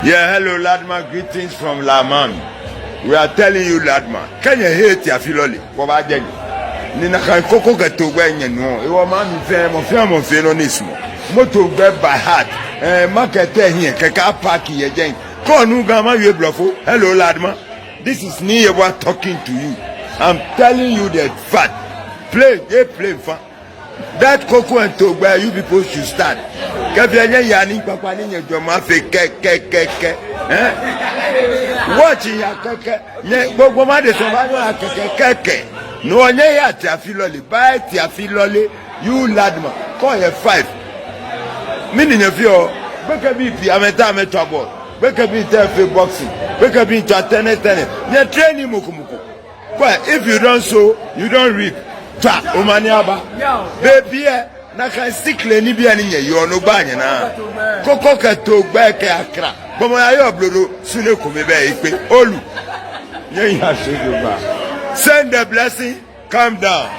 Yeah, hello, Ladman. Greetings from Laman. We are telling you, Ladman. Can you hate your philoli? Wabajeng. Nina kan koko gato gwenye no. Ewa mami fe mo fe no nismo. Moto gbe by heart. Market here keka park ye jeng. Ko nu gama we bluffo. Hello, Ladman. This is Niyewa talking to you. I'm telling you the fact. Play fun. That cocoa and togba you people should start. Kabianya yani papa ni nyejoma fe ke. Watch ya keke. Ye gbogbo ma de so ba ya keke. No onye ya ti afilole, buy ti afilole. You Ladman. Call your 5. Mini nyefio. Beke bi pi ameta ball. Beke bi te boxing. Beke bi to tennis. Ye training muku. If you don't sow, you don't reap. Ta omaniaba baby na kan sikle ni bia ni ye yo no ba nya na koko ka to gba ke akra bomo ayo blodo sune ko me be ipe olu ye ya se do ba send the blessing calm down.